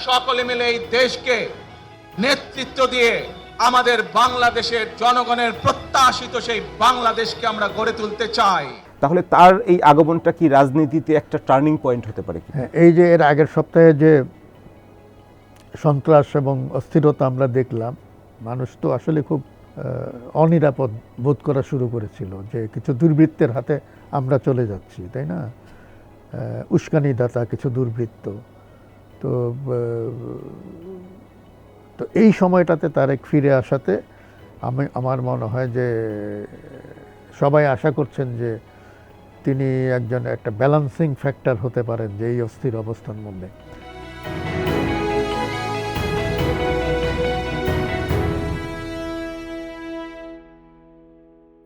সকলে মিলে এই দেশকে নেতৃত্ব দিয়ে আমাদের বাংলাদেশের জনগণের প্রত্যাশিত সেই বাংলাদেশকে আমরা গড়ে তুলতে চাই। তাহলে তার এই আগমনটা কি রাজনীতিতে একটা টার্নিং পয়েন্ট হতে পারে কি? এই যে এর আগের সপ্তাহে যে সন্ত্রাস এবং অস্থিরতা আমরা দেখলাম, মানুষ তো আসলে খুব অনিরাপদ বোধ করা শুরু করেছিল যে কিছু দুর্বৃত্তের হাতে আমরা চলে যাচ্ছি, তাই না? উস্কানিদাতা কিছু দুর্বৃত্ত। তো তো এই সময়টাতে তারেক ফিরে আসাতে আমার মনে হয় যে সবাই আশা করছেন যে তিনি একজন একটা ব্যালেন্সিং ফ্যাক্টর হতে পারেন যে এই অস্থির অবস্থার মধ্যে।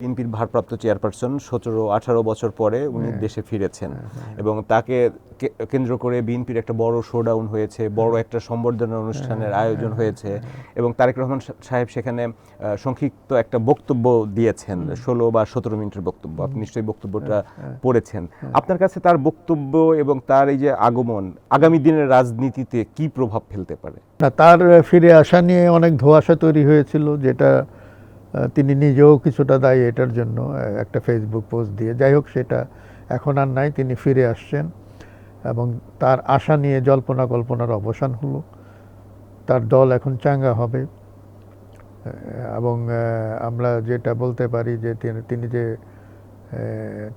বিএনপির ভারপ্রাপ্ত চেয়ারপারসন 17-18 বছর পরে উনি দেশে ফিরেছেন এবং তাকে কেন্দ্র করে বিএনপির একটা বড় শোডাউন হয়েছে, বড় একটা সম্বর্ধনা অনুষ্ঠানের আয়োজন হয়েছে এবং তারেক রহমান সাহেব সেখানে সংক্ষিপ্ত একটা বক্তব্য দিয়েছেন, 16 বা 17 মিনিটের বক্তব্য। আপনি নিশ্চয়ই বক্তব্যটা পড়েছেন। আপনার কাছে তার বক্তব্য এবং তার এই যে আগমন আগামী দিনের রাজনীতিতে কি প্রভাব ফেলতে পারে? তার ফিরে আসা নিয়ে অনেক ধোঁয়াশা তৈরি হয়েছিল, যেটা তিনি নিজেও কিছুটা দায়ী এটার জন্য একটা ফেসবুক পোস্ট দিয়ে। যাই হোক, সেটা এখন আর নাই, তিনি ফিরে আসছেন এবং তার আশা নিয়ে জল্পনা কল্পনার অবসান হলো। তার দল এখন চাঙ্গা হবে এবং আমরা যেটা বলতে পারি যে তিনি যে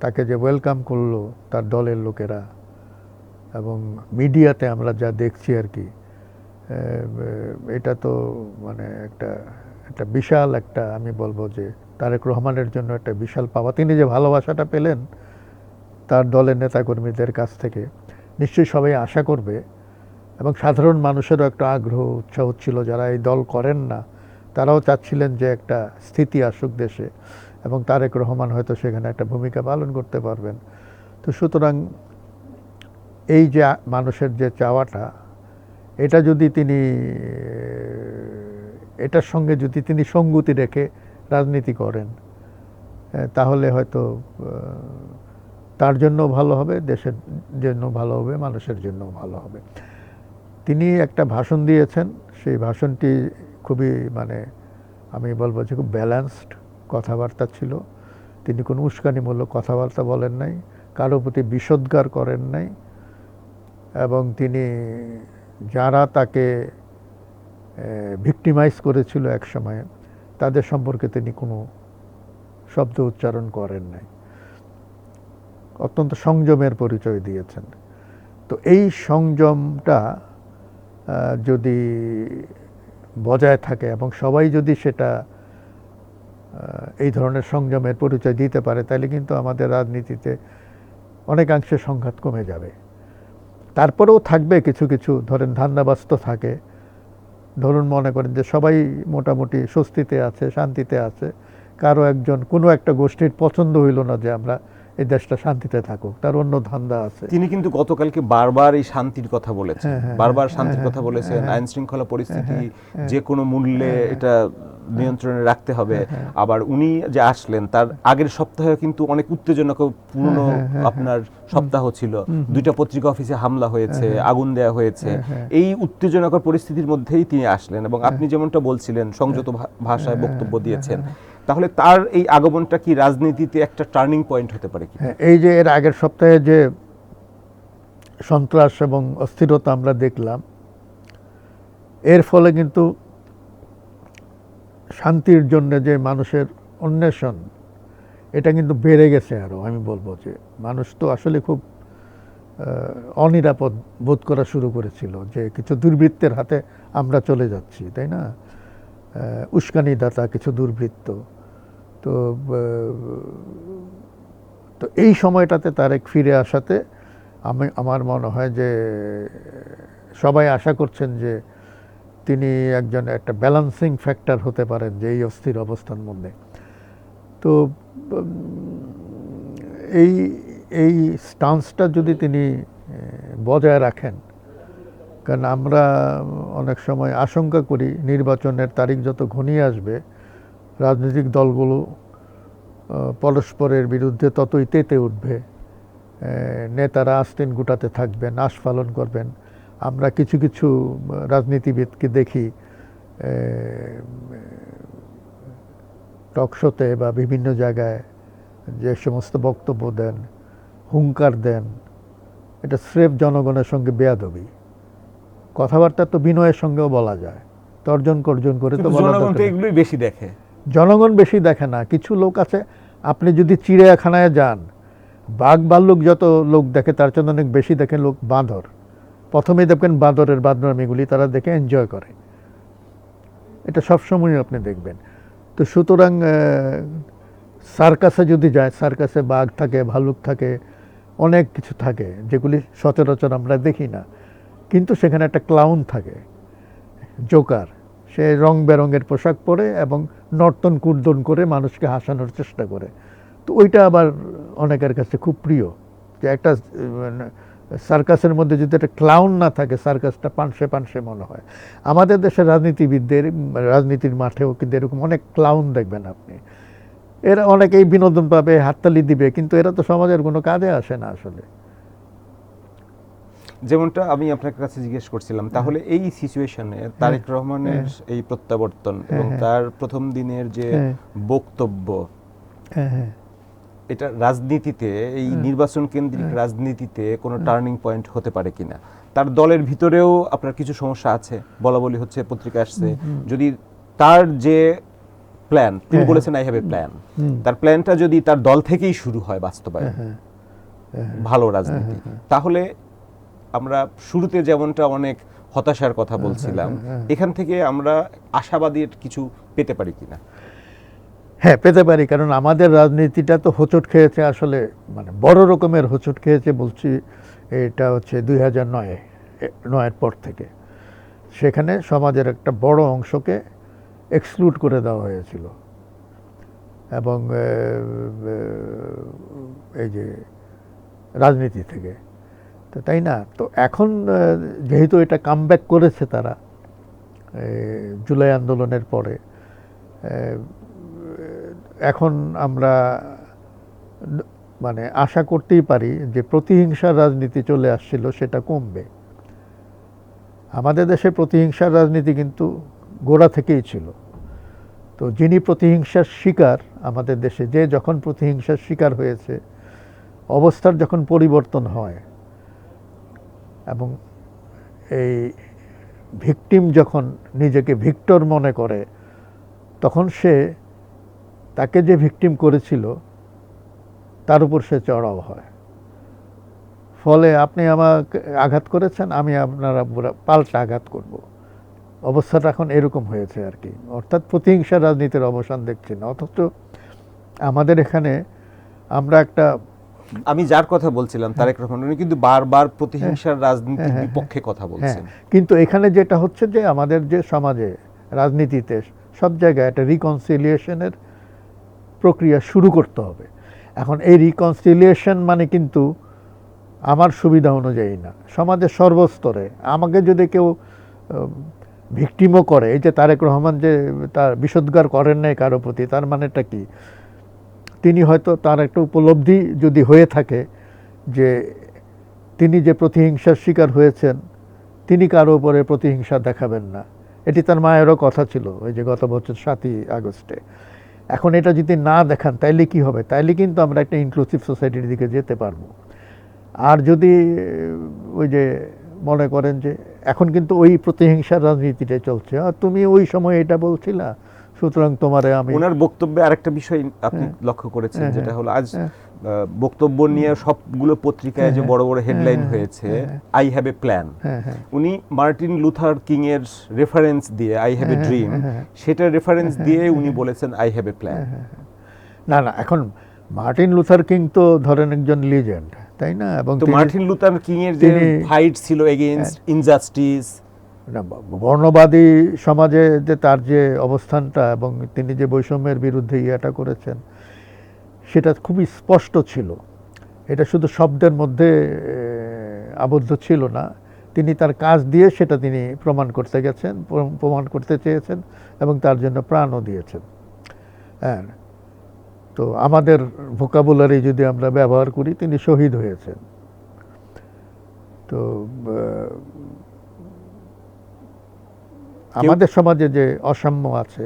তাকে যে ওয়েলকাম করলো তার দলের লোকেরা এবং মিডিয়াতে আমরা যা দেখছি আর কি, এটা তো মানে একটা বিশাল একটা, আমি বলবো যে তারেক রহমানের জন্য একটা বিশাল পাওয়া। তিনি যে ভালোবাসাটা পেলেন তার দলের নেতাকর্মীদের কাছ থেকে, নিশ্চয়ই সবাই আশা করবে এবং সাধারণ মানুষেরও একটা আগ্রহ উৎসাহ ছিল, যারা এই দল করেন না তারাও চাচ্ছিলেন যে একটা স্থিতি আসুক দেশে এবং তারেক রহমান হয়তো সেখানে একটা ভূমিকা পালন করতে পারবেন। তো সুতরাং এই যে মানুষের যে চাওয়াটা, এটা যদি তিনি এটার সঙ্গে যদি তিনি সঙ্গতি রেখে রাজনীতি করেন, তাহলে হয়তো তার জন্য ভালো হবে, দেশের জন্য ভালো হবে, মানুষের জন্য ভালো হবে। তিনি একটা ভাষণ দিয়েছেন, সেই ভাষণটি খুবই মানে আমি বলবো যে খুব ব্যালেন্সড কথাবার্তা ছিল। তিনি কোনো উস্কানিমূলক কথাবার্তা বলেন নাই, কারো প্রতি বিষোদ্গার করেন নাই এবং তিনি যারা তাকে ভিক্টিমাইজ করেছিল এক সময় তাদের সম্পর্কে তিনি কোনো শব্দ উচ্চারণ করেন নাই, অত্যন্ত সংযমের পরিচয় দিয়েছেন। তো এই সংযমটা যদি বজায় থাকে এবং সবাই যদি সেটা এই ধরনের সংযমের পরিচয় দিতে পারে, তাহলে কিন্তু আমাদের রাজনীতিতে অনেকাংশে সংঘাত কমে যাবে। তারপরেও থাকবে কিছু কিছু, ধরেন ধান্দাবাজ থাকে, ধরুন মনে করেন যে সবাই মোটামুটি স্বস্তিতে আছে, শান্তিতে আছে, কারো একজন কোনো একটা গোষ্ঠীর পছন্দ হইল না যে আমরা এই দেশটা শান্তিতে থাকুক, তার অন্য ধান্দা আছে। তিনি কিন্তু গতকালকে বারবার এই শান্তির কথা বলেছেন, বারবার শান্তির কথা বলেছেন, আইন শৃঙ্খলা পরিস্থিতি যে কোনো মূল্যে এটা নিয়ন্ত্রণে রাখতে হবে। আবার উনি যে আসলেন তার আগের সপ্তাহে কিন্তু অনেক উত্তেজনক পূর্ণ আপনার সপ্তাহ ছিল, 2টা পত্রিকা অফিসে হামলা হয়েছে, আগুন দেওয়া হয়েছে। এই উত্তেজনকর পরিস্থিতির মধ্যেই তিনি আসলেন এবং আপনি যেমনটা বলছিলেন সংযত ভাষায় বক্তব্য দিয়েছেন। তাহলে তার এই আগমনটা কি রাজনীতিতে একটা টার্নিং পয়েন্ট হতে পারে কি? এই যে এর আগের সপ্তাহে যে সন্ত্রাস এবং অস্থিরতা আমরা দেখলাম, এর ফলে কিন্তু শান্তির জন্য যে মানুষের অন্বেষণ, এটা কিন্তু বেড়ে গেছে আরও। আমি বলবো যে মানুষ তো আসলে খুব অনিরাপদ বোধ করা শুরু করেছিল যে কিছু দুর্বৃত্তের হাতে আমরা চলে যাচ্ছি, তাই না? উস্কানিদাতা কিছু দুর্বৃত্ত। তো এই সময়টাতে তারেক ফিরে আসাতে আমার মনে হয় যে সবাই আশা করছেন যে তিনি একজন একটা ব্যালেন্সিং ফ্যাক্টর হতে পারেন যে এই অস্থির অবস্থার মধ্যে। তো এই স্টান্সটা যদি তিনি বজায় রাখেন, কারণ আমরা অনেক সময় আশঙ্কা করি নির্বাচনের তারিখ যত ঘনিয়ে আসবে রাজনৈতিক দলগুলো পরস্পরের বিরুদ্ধে ততই তেতে উঠবে, নেতারা আস্তিন গুটাতে থাকবেন, আস্ফালন করবেন, আমরা কিছু কিছু রাজনীতিবিদকে দেখি টকশোতে বা বিভিন্ন জায়গায় যে সমস্ত বক্তব্য দেন, হুঙ্কার দেন, এটা স্রেফ জনগণের সঙ্গে বেয়াদবি। কথাবার্তা তো বিনয়ের সঙ্গেও বলা যায়, তর্জন করজন করে তো বলা জনগণ তো দরকার। এগুলোই বেশি দেখে। জনগণ বেশি দেখে না, কিছু লোক আছে। আপনি যদি চিড়িয়াখানায় যান, বাঘ ভাল্লুক যত লোক দেখে তার জন্য অনেক বেশি দেখে লোক বাঁদর। প্রথমেই দেখবেন বাঁদরের বাঁদরামিগুলি তারা দেখে এনজয় করে, এটা সবসময় আপনি দেখবেন। তো সুতরাং সার্কাসে যদি যায়, সার্কাসে বাঘ থাকে, ভাল্লুক থাকে, অনেক কিছু থাকে যেগুলি সচরাচর আমরা দেখি না, কিন্তু সেখানে একটা ক্লাউন থাকে, জোকার। সে রং বেরঙের পোশাক পরে এবং নর্তন কুর্দন করে মানুষকে হাসানোর চেষ্টা করে। তো ওইটা আবার অনেকের কাছে খুব প্রিয়, যে একটা সার্কাসের মধ্যে যদি একটা ক্লাউন না থাকে, সার্কাসটা পানসে পানসে মনে হয়। আমাদের দেশের রাজনীতিবিদদের রাজনীতির মাঠেও কিন্তু এরকম অনেক ক্লাউন দেখবেন আপনি। এরা অনেকেই বিনোদন পাবে, হাততালি দিবে, কিন্তু এরা তো সমাজের কোনো কাজে আসে না আসলে। যেমনটা আমি আপনার কাছে জিজ্ঞেস করছিলাম, তাহলে এই সিচুয়েশনে তারেক রহমানের এই প্রত্যাবর্তন এবং তার প্রথম দিনের যে বক্তব্য, এটা রাজনীতিতে, এই নির্বাচন কেন্দ্রিক রাজনীতিতে কোনো টার্নিং পয়েন্ট হতে পারে কিনা? তার দলের ভিতরেও আপনার কিছু সমস্যা আছে, বলা বলি হচ্ছে, পত্রিকা আসছে। যদি তার যে প্ল্যান, তিনি বলেছেন আই হ্যাভ এ প্ল্যান, তার প্ল্যানটা যদি তার দল থেকেই শুরু হয় বাস্তবায়ন, ভালো রাজনীতি, তাহলে আমরা শুরুতে যেমনটা অনেক হতাশার কথা বলছিলাম, এখান থেকে আমরা আশাবাদীর কিছু পেতে পারি কিনা? হ্যাঁ, পেতে পারি, কারণ আমাদের রাজনীতিটা তো হোঁচট খেয়েছে আসলে, মানে বড় রকমের হোঁচট খেয়েছে বলছি। এটা হচ্ছে 2009-এর পর থেকে সেখানে সমাজের একটা বড় অংশকে এক্সক্লুড করে দেওয়া হয়েছিল, এবং এই যে রাজনীতি থেকে, তো তাই না? তো এখন যেহেতু এটা কামব্যাক করেছে তারা জুলাই আন্দোলনের পরে, এখন আমরা মানে আশা করতেই পারি যে প্রতিহিংসার রাজনীতি চলে আসছিল সেটা কমবে। আমাদের দেশে প্রতিহিংসার রাজনীতি কিন্তু গোড়া থেকেই ছিল। তো যিনি প্রতিহিংসার শিকার আমাদের দেশে, যে যখন প্রতিহিংসার শিকার হয়েছে, অবস্থার যখন পরিবর্তন হয় এবং এই ভিকটিম যখন নিজেকে ভিক্টর মনে করে, তখন সে তাকে যে ভিকটিম করেছিল তার উপর সে চড়াও হয়। ফলে আপনি আমাকে আঘাত করেছেন, আমি আপনারা পাল্টা আঘাত করব। অবস্থাটা এখন এরকম হয়েছে আর কি, অর্থাৎ প্রতিহিংসার রাজনীতির অবসান দেখছি না। অথচ আমাদের এখানে আমরা একটা, আমি যার কথা বলছিলাম তারেক রহমান, উনি কিন্তু বারবার প্রতিহিংসার রাজনীতির বিপক্ষে কথা বলছেন। কিন্তু এখানে যেটা হচ্ছে যে আমাদের যে সমাজে, রাজনীতিতে, সব জায়গায় একটা রিকনসিলিয়েশনের প্রক্রিয়া শুরু করতে হবে। এখন এই রিকনসিলিয়েশন মানে কিন্তু আমার সুবিধা অনুযায়ী না, সমাজের সর্বস্তরে। আমাকে যদি কেউ ভিকটিমও করে, এই যে তারেক রহমান যে তার বিষোদ্গার করেন নাই কারো প্রতি, তার মানেটা কি? তিনি হয়তো তার একটা উপলব্ধি যদি হয়ে থাকে যে তিনি যে প্রতিহিংসার শিকার হয়েছেন, তিনি কারো উপরে প্রতিহিংসা দেখাবেন না। এটি তার মায়েরও কথা ছিল ওই যে গত বছর 7ই আগস্টে। এখন এটা যদি না দেখান তাইলে কি হবে? তাইলে কিন্তু আমরা একটা ইনক্লুসিভ সোসাইটির দিকে যেতে পারবো। আর যদি ওই যে মনে করেন যে এখন কিন্তু ওই প্রতিহিংসার রাজনীতিটাই চলছে, তুমি ওই সময় এটা বলছিলা, সুতরাং তোমারে আমি। ওনার বক্তব্যে আরেকটা বিষয় আপনি লক্ষ্য করেছেন, যেটা হলো আজ বক্তব্য নিয়ে সবগুলো পত্রিকায় যে বড় বড় হেডলাইন হয়েছে, আই হ্যাভ এ প্ল্যান। উনি মার্টিন লুথার কিং এর রেফারেন্স দিয়ে, আই হ্যাভ এ ড্রিম, সেটা রেফারেন্স দিয়ে উনি বলেছেন আই হ্যাভ এ প্ল্যান। না, এখন মার্টিন লুথার কিং তো ধরেন একজন লিজেন্ড, তাই না? এবং তো মার্টিন লুথার কিং এর যে ফাইট ছিল এগেইনস্ট ইনজাস্টিস, বর্ণবাদী সমাজে যে তার যে অবস্থানটা এবং তিনি যে বৈষম্যের বিরুদ্ধে ইয়েটা করেছেন, সেটা খুবই স্পষ্ট ছিল। এটা শুধু শব্দের মধ্যে আবদ্ধ ছিল না, তিনি তার কাজ দিয়ে সেটা তিনি প্রমাণ করতে গেছেন, প্রমাণ করতে চেয়েছেন এবং তার জন্য প্রাণও দিয়েছেন। হ্যাঁ, তো আমাদের ভোকাবুলারি যদি আমরা ব্যবহার করি, তিনি শহীদ হয়েছেন। তো আমাদের সমাজে যে অসাম্য আছে,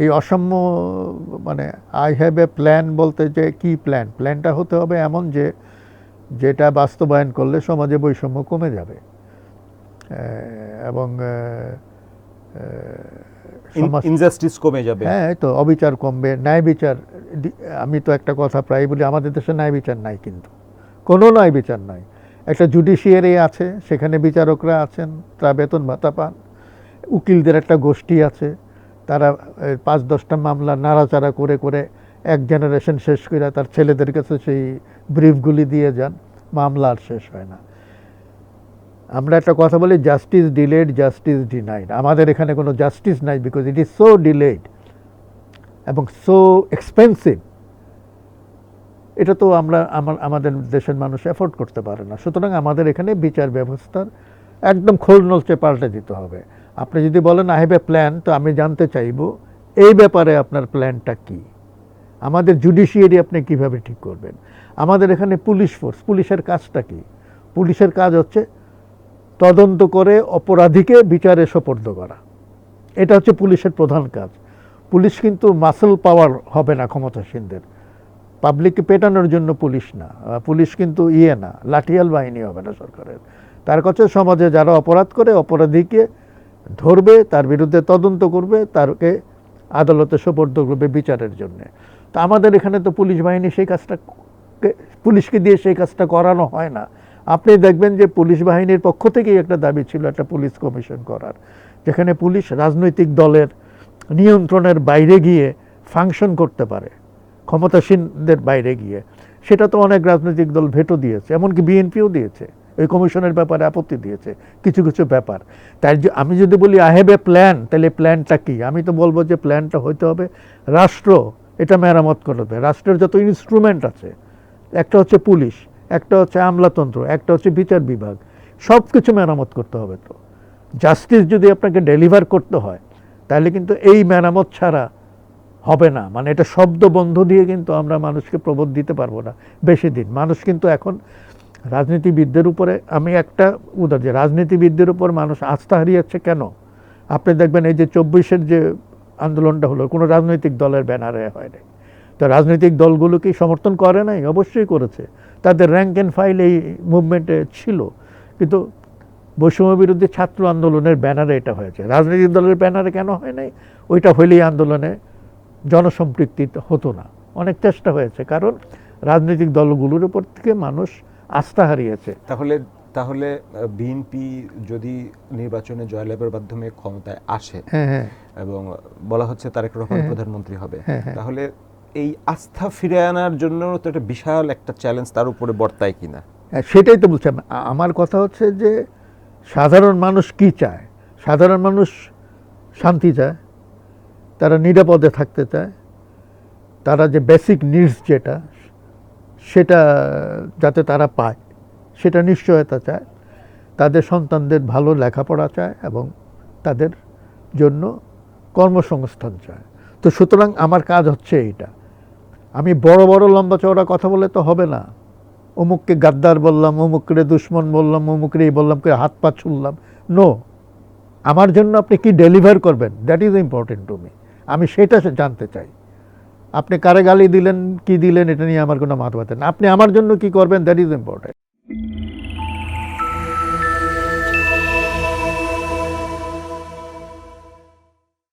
এই অসাম্য মানে আই হ্যাভ এ প্ল্যান বলতে যে কি প্ল্যানটা হতে হবে এমন যে যেটা বাস্তবায়ন করলে সমাজে বৈষম্য কমে যাবে এবং ইনজাস্টিস কমে যাবে। হ্যাঁ, তো অবিচার কমবে, ন্যায় বিচার। আমি তো একটা কথা প্রায় বলি, আমাদের দেশে ন্যায় বিচার নাই, কিন্তু কোনো ন্যায় বিচার নাই। একটা জুডিশিয়ারি আছে, সেখানে বিচারকরা আছেন, তারা বেতন ভাতা পান, উকিলদের একটা গোষ্ঠী আছে, তারা 5-10টা মামলা নাড়াচাড়া করে করে এক জেনারেশন শেষ করে তার ছেলেদের কাছে সেই ব্রিফগুলি দিয়ে যান, মামলা আর শেষ হয় না। আমরা একটা কথা বলি, জাস্টিস ডিলেড, জাস্টিস ডিনাইড। আমাদের এখানে কোনো জাস্টিস নাই, because it is so delayed এবং সো এক্সপেন্সিভ। এটা তো আমাদের দেশের মানুষ অ্যাফোর্ড করতে পারে না। সুতরাং আমাদের এখানে বিচার ব্যবস্থার একদম খোল নলচে পাল্টে দিতে হবে। আপনি যদি বলেন আই হ্যাভ এ প্ল্যান, তো আমি জানতে চাইব এই ব্যাপারে আপনার প্ল্যানটা কি। আমাদের জুডিশিয়ারি আপনি কিভাবে ঠিক করবেন। আমাদের এখানে পুলিশ ফোর্স, পুলিশের কাজটা কি? পুলিশের কাজ হচ্ছে তদন্ত করে অপরাধীকে বিচারে সোপর্দ করা। এটা হচ্ছে পুলিশের প্রধান কাজ। পুলিশ কিন্তু মাসল পাওয়ার হবে না ক্ষমতাসীনদের, পাবলিককে পেটানোর জন্য পুলিশ না। পুলিশ কিন্তু না, লাঠিয়াল বাহিনী হবে না সরকারের। তার কাছে সমাজে যারা অপরাধ করে, অপরাধীকে ধরবে, তার বিরুদ্ধে তদন্ত করবে, তারকে আদালতে সোপর্দ করবে বিচারের জন্যে। তো আমাদের এখানে তো পুলিশ বাহিনী সেই কাজটা, পুলিশকে দিয়ে সেই কাজটা করানো হয় না। আপনি দেখবেন যে পুলিশ বাহিনীর পক্ষ থেকেই একটা দাবি ছিল একটা পুলিশ কমিশন করার, যেখানে পুলিশ রাজনৈতিক দলের নিয়ন্ত্রণের বাইরে গিয়ে ফাংশন করতে পারে, ক্ষমতাসীনদের বাইরে গিয়ে। সেটা তো অনেক রাজনৈতিক দল ভেটো দিয়েছে, এমনকি বিএনপিও দিয়েছে, এই কমিশনের ব্যাপারে আপত্তি দিয়েছে কিছু কিছু ব্যাপার। তাই আমি যদি বলি আই হ্যাভ এ প্ল্যান, তাহলে প্ল্যানটা কি? আমি তো বলবো যে প্ল্যানটা হইতে হবে রাষ্ট্র এটা মেরামত করবে। রাষ্ট্রের যত ইনস্ট্রুমেন্ট আছে, একটা হচ্ছে পুলিশ, একটা হচ্ছে আমলাতন্ত্র, একটা হচ্ছে বিচার বিভাগ, সব কিছু মেরামত করতে হবে। তো জাস্টিস যদি আপনাকে ডেলিভার করতে হয়, তাহলে কিন্তু এই মেরামত ছাড়া হবে না। মানে এটা শব্দ বন্ধ দিয়ে কিন্তু আমরা মানুষকে প্রবোধ দিতে পারবো না বেশি দিন। মানুষ কিন্তু এখন রাজনীতিবিদদের উপরে, আমি একটা উদাহরণ, যে রাজনীতিবিদদের উপর মানুষ আস্থা হারিয়েছে কেন? আপনি দেখবেন এই যে 24-এর যে আন্দোলনটা হলো, কোনো রাজনৈতিক দলের ব্যানারে হয় নাই। তো রাজনৈতিক দলগুলো কি সমর্থন করে নাই? অবশ্যই করেছে, তাদের র্যাঙ্ক অ্যান্ড ফাইল এই মুভমেন্টে ছিল। কিন্তু বৈষম্য বিরোধী ছাত্র আন্দোলনের ব্যানারে এটা হয়েছে, রাজনৈতিক দলের ব্যানারে কেন হয় নাই? ওইটা হইলেই আন্দোলনে জনসম্পৃক্তি হতো না। অনেক চেষ্টা হয়েছে, কারণ রাজনৈতিক দলগুলোর উপর থেকে মানুষ আস্থা হারিয়েছে। তাহলে বিএনপি যদি নির্বাচনে জয়লাভের মাধ্যমে ক্ষমতায় আসে, এবং বলা হচ্ছে তারেক রহমান প্রধানমন্ত্রী হবে, তাহলে এই আস্থা ফিরে আনার জন্য তো একটা বিশাল একটা চ্যালেঞ্জ তার উপরে বর্তায় কিনা? সেটাই তো বলছি। আমার কথা হচ্ছে যে সাধারণ মানুষ কি চায়? সাধারণ মানুষ শান্তি চায়, তারা নিরাপদে থাকতে চায়, তারা যে বেসিক নিডস যেটা, সেটা যাতে তারা পায়, সেটা নিশ্চয়তা চায়, তাদের সন্তানদের ভালো লেখাপড়া চায় এবং তাদের জন্য কর্মসংস্থান চায়। তো সুতরাং আমার কাজ হচ্ছে এইটা। আমি বড় বড় লম্বা চওড়া কথা বলে তো হবে না। অমুককে গাদ্দার বললাম, অমুকরে দুশ্মন বললাম, অমুকরে বললাম, করে হাত পা ছুললাম। নো, আমার জন্য আপনি কি ডেলিভার করবেন, that is important to me. আমি সেটা জানতে চাই। আপনি কারে গালি দিলেন, কি দিলেন, এটা নিয়ে আমার কোনো মাথা ব্যথা না। আপনি আমার জন্য কি করবেন, দ্যাট ইজ ইম্পর্টেন্ট।